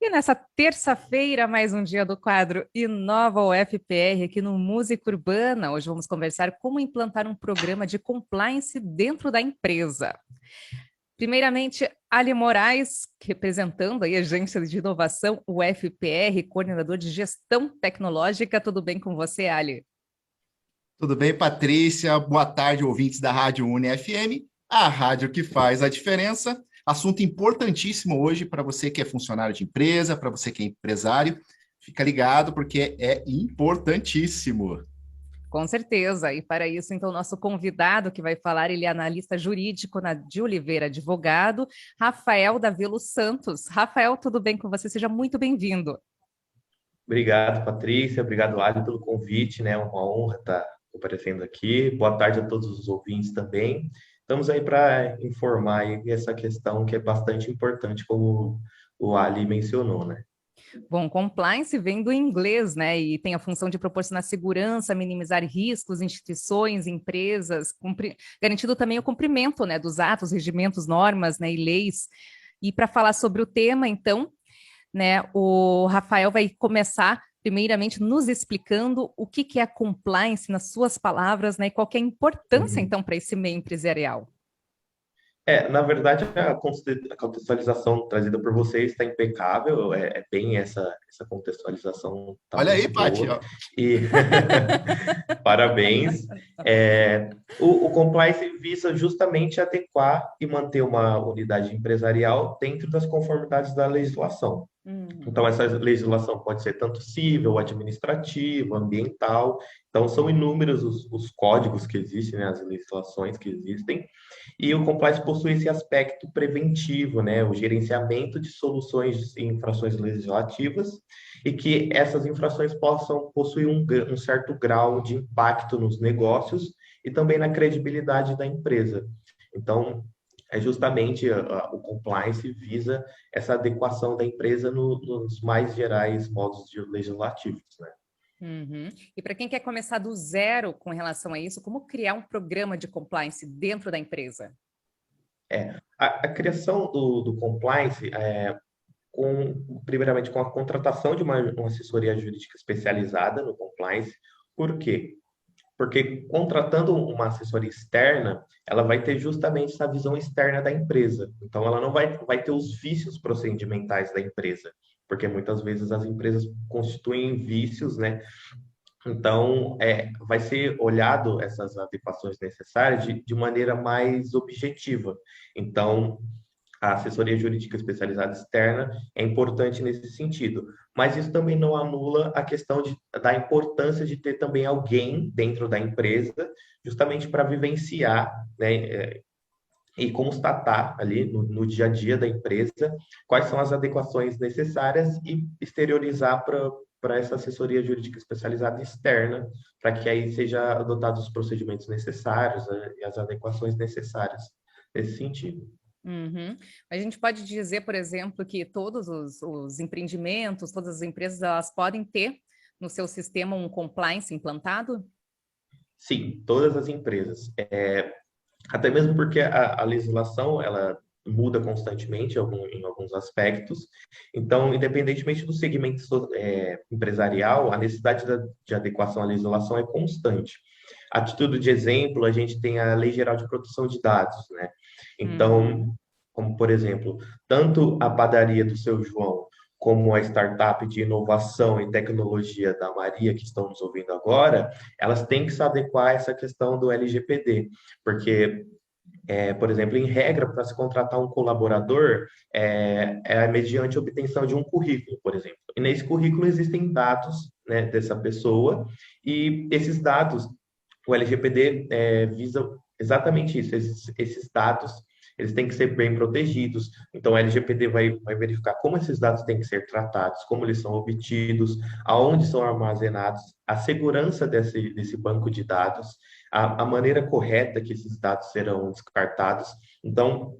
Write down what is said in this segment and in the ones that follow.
E nessa terça-feira, mais um dia do quadro Inova UFPR aqui no Música Urbana. Hoje vamos conversar como implantar um programa de compliance dentro da empresa. Primeiramente, Ali Moraes, representando aí a Agência de Inovação UFPR, coordenador de gestão tecnológica. Tudo bem com você, Ali? Tudo bem, Patrícia? Boa tarde, ouvintes da Rádio Uni FM, a rádio que faz a diferença. Assunto importantíssimo hoje para você que é funcionário de empresa, para você que é empresário. Fica ligado porque é importantíssimo. Com certeza. E para isso, então, nosso convidado que vai falar, ele é analista jurídico de Oliveira Advogado, Rafael Davilo Santos. Rafael, tudo bem com você? Seja muito bem-vindo. Obrigado, Patrícia. Obrigado, Ali, pelo convite, né? Uma honra estar comparecendo aqui. Boa tarde a todos os ouvintes também. Estamos aí para informar aí essa questão que é bastante importante, como o Ali mencionou, né? Bom, compliance vem do inglês, né? E tem a função de proporcionar segurança, minimizar riscos, instituições, empresas, garantindo também o cumprimento, né, dos atos, regimentos, normas, né, e leis. E para falar sobre o tema, então, né, o Rafael vai começar primeiramente nos explicando o que é a compliance nas suas palavras, né, e qual que é a importância, Uhum. então, para esse meio empresarial. Na verdade, a contextualização trazida por vocês está impecável, é bem essa contextualização está Olha aí, muito Paty, boa. ó. E parabéns. O compliance visa justamente adequar e manter uma unidade empresarial dentro das conformidades da legislação. Uhum. Então, essa legislação pode ser tanto civil, administrativa, ambiental. Então, são inúmeros os códigos que existem, né, as legislações que existem. E o compliance possui esse aspecto preventivo, né, o gerenciamento de soluções e infrações legislativas, e que essas infrações possam possuir um certo grau de impacto nos negócios e também na credibilidade da empresa. Então, é justamente o compliance visa essa adequação da empresa nos mais gerais modos legislativos, né? Uhum. E para quem quer começar do zero com relação a isso, como criar um programa de compliance dentro da empresa? A criação do compliance, primeiramente com a contratação de uma assessoria jurídica especializada no compliance. Por quê? Porque contratando uma assessoria externa, ela vai ter justamente essa visão externa da empresa. Então, ela não vai ter os vícios procedimentais da empresa, porque muitas vezes as empresas constituem vícios, né? Então, vai ser olhado essas adequações necessárias de maneira mais objetiva. Então, a assessoria jurídica especializada externa é importante nesse sentido, mas isso também não anula a questão da importância de ter também alguém dentro da empresa, justamente para vivenciar, né, e constatar ali no dia a dia da empresa quais são as adequações necessárias e exteriorizar para essa assessoria jurídica especializada externa, para que aí seja adotados os procedimentos necessários, né, e as adequações necessárias nesse sentido. Uhum. A gente pode dizer, por exemplo, que todos os empreendimentos, todas as empresas, elas podem ter no seu sistema um compliance implantado? Sim, todas as empresas. Até mesmo porque a legislação, ela muda constantemente em alguns aspectos. Então, independentemente do segmento empresarial, a necessidade de adequação à legislação é constante. A título de exemplo, a gente tem a Lei Geral de Proteção de Dados, né? Uhum. Então, como por exemplo, tanto a padaria do Seu João como a startup de inovação e tecnologia da Maria, que estão nos ouvindo agora, elas têm que se adequar a essa questão do LGPD, porque, por exemplo, em regra, para se contratar um colaborador, é mediante a obtenção de um currículo, por exemplo. E nesse currículo existem dados, né, dessa pessoa, e esses dados, o LGPD visa exatamente isso, esses dados, eles têm que ser bem protegidos. Então, o LGPD vai verificar como esses dados têm que ser tratados, como eles são obtidos, aonde são armazenados, a segurança desse banco de dados, a maneira correta que esses dados serão descartados. Então,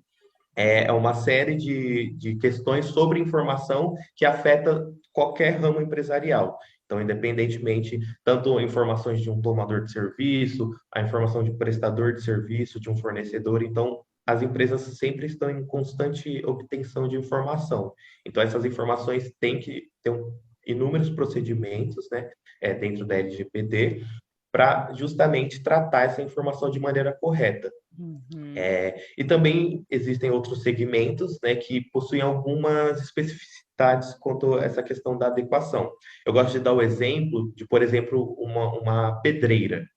é uma série de questões sobre informação que afeta qualquer ramo empresarial. Então, independentemente, tanto informações de um tomador de serviço, a informação de um prestador de serviço, de um fornecedor, então, as empresas sempre estão em constante obtenção de informação. Então, essas informações têm que ter inúmeros procedimentos, né, dentro da LGPD, para justamente tratar essa informação de maneira correta. E também existem outros segmentos, né, que possuem algumas especificidades quanto a essa questão da adequação. Eu gosto de dar o exemplo de, por exemplo, uma pedreira.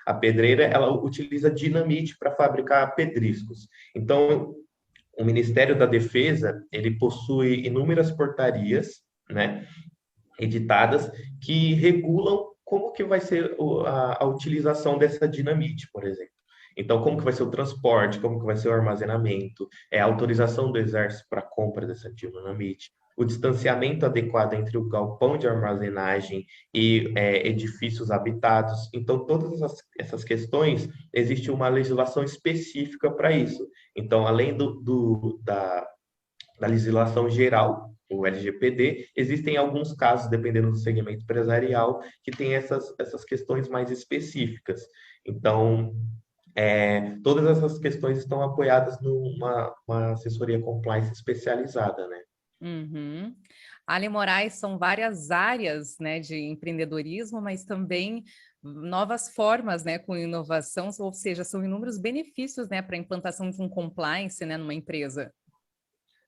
A pedreira, ela utiliza dinamite para fabricar pedriscos. Então, o Ministério da Defesa, ele possui inúmeras portarias, né, editadas que regulam como que vai ser a utilização dessa dinamite, por exemplo. Então, como que vai ser o transporte, como que vai ser o armazenamento, a autorização do Exército para a compra dessa dinamite, o distanciamento adequado entre o galpão de armazenagem e edifícios habitados. Então, todas essas questões, existe uma legislação específica para isso. Então, além da legislação geral, o LGPD, existem alguns casos, dependendo do segmento empresarial, que tem essas questões mais específicas. Então, todas essas questões estão apoiadas numa assessoria compliance especializada, né? Uhum. Ali Moraes, são várias áreas, né, de empreendedorismo, mas também novas formas, né, com inovação, ou seja, são inúmeros benefícios, né, para a implantação de um compliance, né, numa empresa.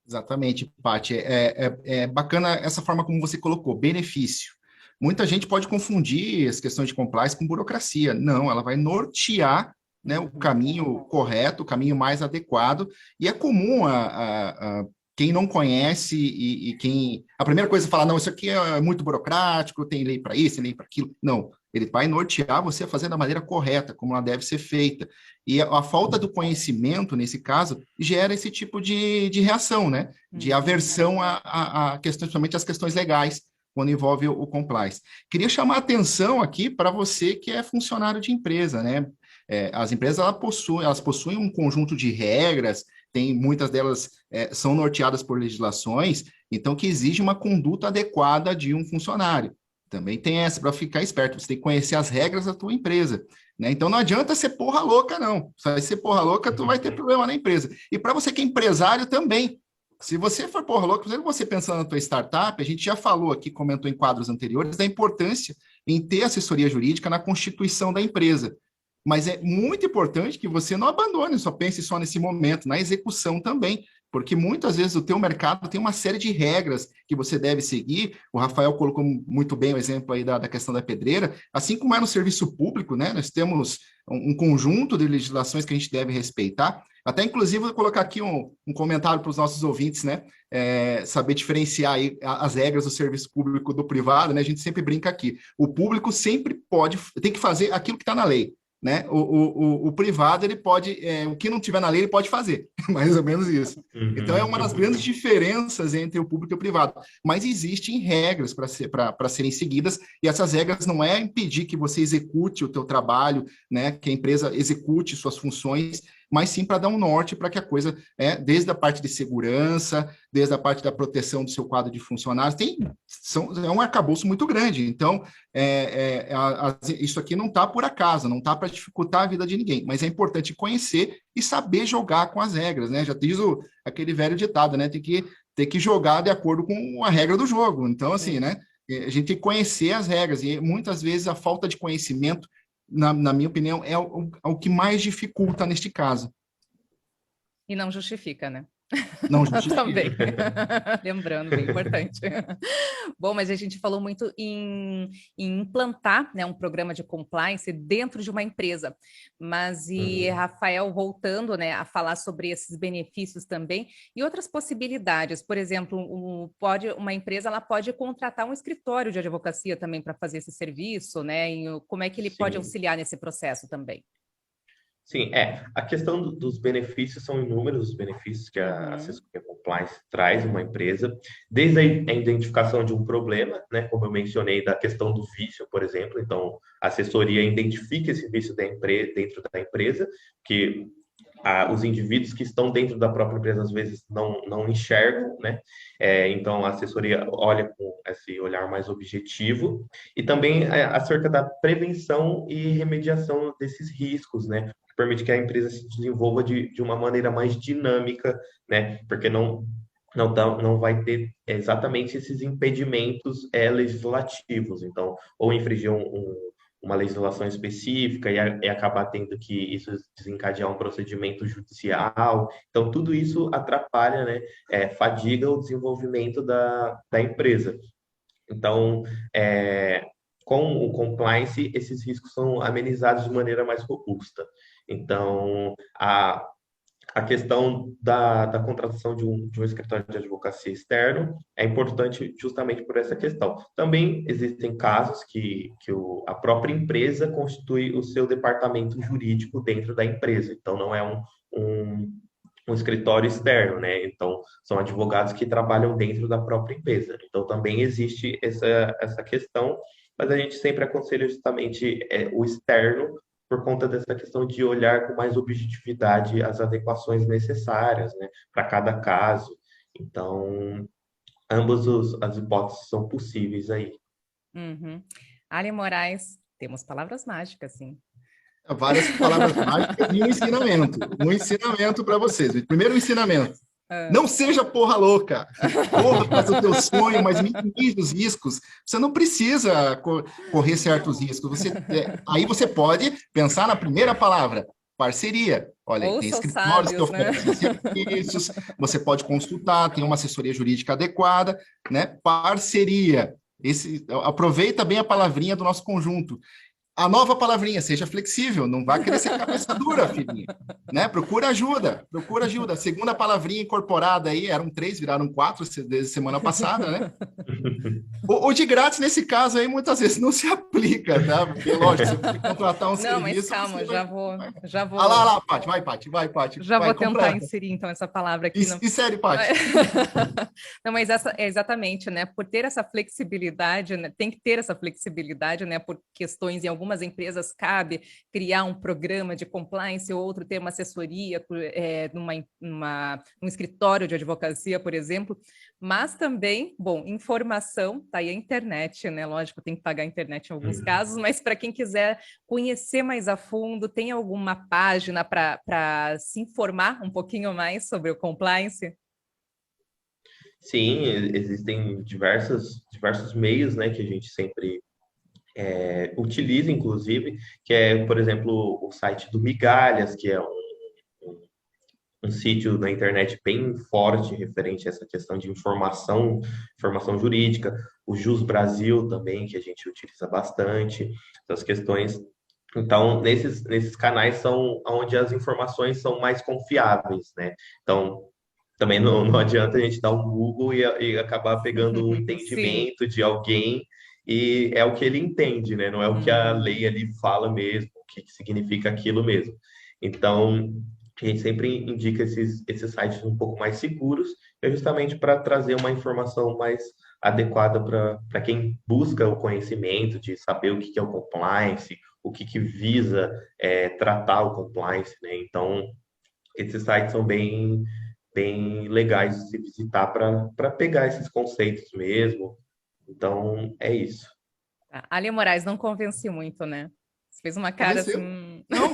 Exatamente, Paty. É bacana essa forma como você colocou, benefício. Muita gente pode confundir as questões de compliance com burocracia. Não, ela vai nortear, né, o caminho correto, o caminho mais adequado. E é comum a quem não conhece e quem... A primeira coisa é falar, não, isso aqui é muito burocrático, tem lei para isso, tem lei para aquilo. Não, ele vai nortear você a fazer da maneira correta, como ela deve ser feita. E a falta do conhecimento, nesse caso, gera esse tipo de reação, né? De aversão a questões, principalmente as questões legais, quando envolve o compliance. Queria chamar a atenção aqui para você que é funcionário de empresa, né? As empresas elas possuem um conjunto de regras, muitas delas são norteadas por legislações, então que exige uma conduta adequada de um funcionário. Também tem essa, para ficar esperto, você tem que conhecer as regras da tua empresa, né? Então não adianta ser porra louca, não. Se vai ser porra louca, tu vai ter problema na empresa. E para você que é empresário também, se você for porra louca, por exemplo, você pensando na tua startup, a gente já falou aqui, comentou em quadros anteriores, da importância em ter assessoria jurídica na constituição da empresa. Mas é muito importante que você não abandone, só pense só nesse momento, na execução também, porque muitas vezes o teu mercado tem uma série de regras que você deve seguir. O Rafael colocou muito bem o exemplo aí da questão da pedreira, assim como é no serviço público, né? Nós temos um conjunto de legislações que a gente deve respeitar. Até, inclusive, vou colocar aqui um comentário para os nossos ouvintes, né? Saber diferenciar aí as regras do serviço público do privado, né? A gente sempre brinca aqui. O público sempre tem que fazer aquilo que está na lei. Né? O privado, ele pode, o que não tiver na lei, ele pode fazer, mais ou menos isso. Então, é uma das grandes diferenças entre o público e o privado. Mas existem regras para serem seguidas, e essas regras não é impedir que você execute o teu trabalho, né? Que a empresa execute suas funções, mas sim para dar um norte para que a coisa, desde a parte de segurança, desde a parte da proteção do seu quadro de funcionários, é um arcabouço muito grande. Então, isso aqui não está por acaso, não está para dificultar a vida de ninguém, mas é importante conhecer e saber jogar com as regras, né? Já diz aquele velho ditado, né? Tem que jogar de acordo com a regra do jogo. Então, assim, né? A gente tem que conhecer as regras, e muitas vezes a falta de conhecimento, na minha opinião, é o que mais dificulta neste caso. E não justifica, né? Não justifica. Também. Lembrando, bem importante. Bom, mas a gente falou muito em implantar, né, um programa de compliance dentro de uma empresa. Mas, Rafael, voltando, né, a falar sobre esses benefícios também e outras possibilidades. Por exemplo, uma empresa ela pode contratar um escritório de advocacia também para fazer esse serviço, né? E como é que ele pode auxiliar nesse processo também? Sim, a questão dos benefícios, são inúmeros os benefícios que a assessoria compliance traz uma empresa, desde a identificação de um problema, né, como eu mencionei, da questão do vício, por exemplo. Então, a assessoria identifica esse vício dentro da empresa, que os indivíduos que estão dentro da própria empresa, às vezes, não enxergam, né? Então, a assessoria olha com esse olhar mais objetivo, e também acerca da prevenção e remediação desses riscos, né? permite que a empresa se desenvolva de uma maneira mais dinâmica, né? Porque não vai ter exatamente esses impedimentos legislativos. Então, ou infringir uma legislação específica e acabar tendo que isso desencadear um procedimento judicial. Então, tudo isso atrapalha, né? Fadiga o desenvolvimento da empresa. Então, com o compliance, esses riscos são amenizados de maneira mais robusta. Então, a questão da contratação de um escritório de advocacia externo é importante justamente por essa questão. Também existem casos que a própria empresa constitui o seu departamento jurídico dentro da empresa. Então, não é um escritório externo, né? Então, são advogados que trabalham dentro da própria empresa. Então, também existe essa questão, mas a gente sempre aconselha justamente o externo por conta dessa questão de olhar com mais objetividade as adequações necessárias, né, para cada caso. Então, ambas as hipóteses são possíveis aí. Uhum. Ali Moraes, temos palavras mágicas, sim. Várias palavras mágicas e um ensinamento para vocês. O primeiro ensinamento: não seja porra louca. Corra atrás do teu sonho, mas minimize os riscos. Você não precisa correr certos riscos. Aí você pode pensar na primeira palavra: parceria. Olha, tem escritórios que oferecem serviços, você pode consultar, tem uma assessoria jurídica adequada, né? Parceria. Aproveita bem a palavrinha do nosso conjunto. A nova palavrinha: seja flexível, não vai querer ser cabeça dura, filhinho, né? Procura ajuda. A segunda palavrinha incorporada aí, eram 3, viraram 4 desde semana passada, né? O de grátis, nesse caso aí, muitas vezes não se aplica, tá? Porque, lógico, você tem que contratar um serviço... Não, mas calma, já vou... Ah, lá, Paty, vai, Paty. Já vou tentar inserir, então, essa palavra aqui. Insere, Paty. Não, mas essa é exatamente, né? Por ter essa flexibilidade, né? Tem que ter essa flexibilidade, né? Por questões, em algumas empresas, cabe criar um programa de compliance, ou outro ter uma assessoria num escritório de advocacia, por exemplo. Mas também, bom, informação, tá aí a internet, né? Lógico, tem que pagar a internet em alguns casos, mas para quem quiser conhecer mais a fundo, tem alguma página para se informar um pouquinho mais sobre o compliance? Sim, existem diversos meios, né, que a gente sempre utiliza, inclusive, que é, por exemplo, o site do Migalhas, que é um sítio na internet bem forte referente a essa questão de informação jurídica, o Jus Brasil também, que a gente utiliza bastante, essas questões. Então, nesses canais são onde as informações são mais confiáveis, né? Então, também não adianta a gente dar um Google e acabar pegando um entendimento de alguém, e é o que ele entende, né? Não é o que a lei ali fala mesmo, o que significa aquilo mesmo. Então, a gente sempre indica esses sites um pouco mais seguros, justamente para trazer uma informação mais adequada para quem busca o conhecimento de saber o que é o compliance, o que visa tratar o compliance, né? Então, esses sites são bem legais de se visitar para pegar esses conceitos mesmo. Então, é isso. Ali Moraes, não convence muito, né? Você fez uma cara Convenceu. assim... Não,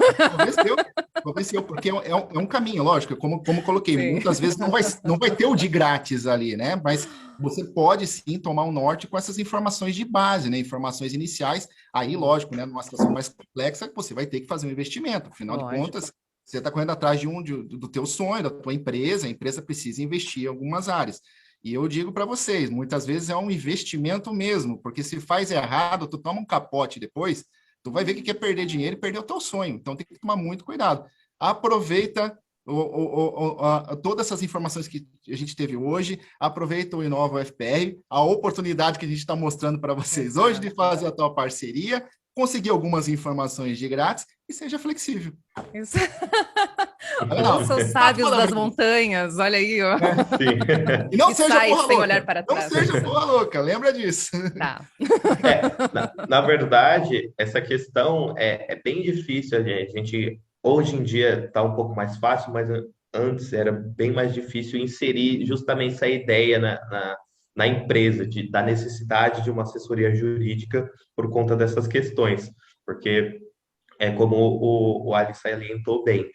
convenceu, porque é um caminho, lógico, como coloquei, Sim. muitas vezes não vai ter o de grátis ali, né? Mas você pode sim tomar um norte com essas informações de base, né? Informações iniciais. Aí, lógico, né? Numa situação mais complexa, você vai ter que fazer um investimento. Afinal de contas, você está correndo atrás do teu sonho, da tua empresa, a empresa precisa investir em algumas áreas. E eu digo para vocês, muitas vezes é um investimento mesmo, porque se faz errado, tu toma um capote depois, tu vai ver que quer perder dinheiro e perder o teu sonho. Então, tem que tomar muito cuidado. Aproveita todas essas informações que a gente teve hoje, aproveita o Inova UFPR, a oportunidade que a gente está mostrando para vocês hoje de fazer a tua parceria, conseguir algumas informações de grátis e seja flexível. Isso. Ouça os sábios das montanhas, olha aí, ó. Sim. E não seja porra sem louca. olhar para trás. Não seja porra louca, lembra disso. Tá. Na verdade, essa questão é bem difícil, a gente hoje em dia está um pouco mais fácil, mas antes era bem mais difícil inserir justamente essa ideia na empresa, da necessidade de uma assessoria jurídica por conta dessas questões, porque como o Alex salientou bem,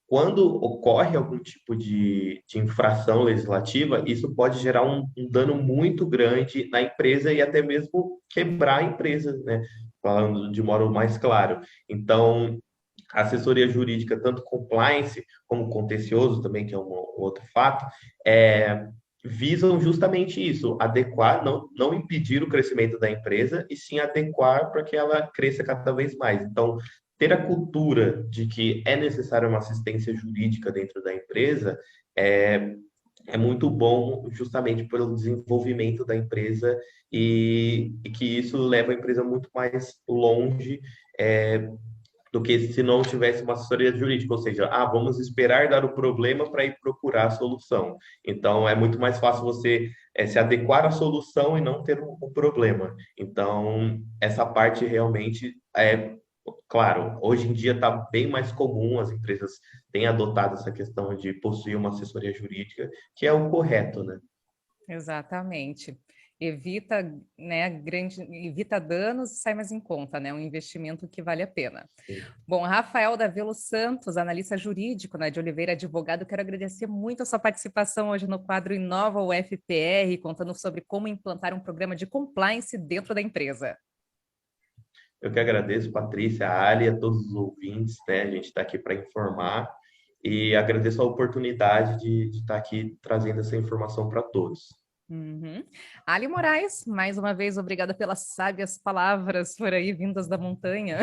quando ocorre algum tipo de infração legislativa, isso pode gerar um dano muito grande na empresa e até mesmo quebrar a empresa, né? Falando de modo mais claro. Então, a assessoria jurídica, tanto compliance como contencioso também, que é um outro fato, é, visam justamente isso, adequar, não impedir o crescimento da empresa, e sim adequar para que ela cresça cada vez mais. Então, ter a cultura de que é necessária uma assistência jurídica dentro da empresa é, é muito bom justamente pelo desenvolvimento da empresa e que isso leva a empresa muito mais longe é, do que se não tivesse uma assessoria jurídica, ou seja, vamos esperar dar o problema para ir procurar a solução. Então, é muito mais fácil você se adequar à solução e não ter um problema. Então, essa parte realmente claro, hoje em dia está bem mais comum, as empresas têm adotado essa questão de possuir uma assessoria jurídica, que é o correto, né? Exatamente. Evita, né, evita danos e sai mais em conta, né? Um investimento que vale a pena. Sim. Bom, Rafael Davelo Santos, analista jurídico, né, de Oliveira Advogado, quero agradecer muito a sua participação hoje no quadro Inova UFPR, contando sobre como implantar um programa de compliance dentro da empresa. Eu que agradeço, Patrícia, a Ali, a todos os ouvintes, né? A gente está aqui para informar e agradeço a oportunidade de estar aqui trazendo essa informação para todos. Uhum. Ali Moraes, mais uma vez, obrigada pelas sábias palavras por aí, vindas da montanha.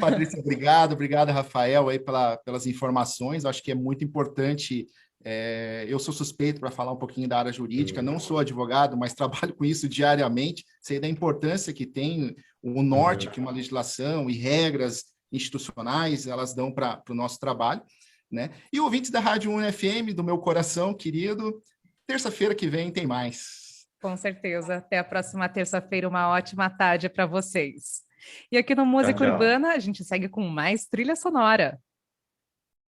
Patrícia, obrigado, Rafael, aí pelas informações. Eu acho que é muito importante. Eu sou suspeito para falar um pouquinho da área jurídica, não sou advogado, mas trabalho com isso diariamente. Sei da importância que tem o norte que uma legislação e regras institucionais elas dão para o nosso trabalho, né? E ouvintes da Rádio UniFM, do meu coração querido, terça-feira que vem tem mais. Com certeza. Até a próxima terça-feira. Uma ótima tarde para vocês. E aqui no Tchau, Música tchau. Urbana, a gente segue com mais trilha sonora.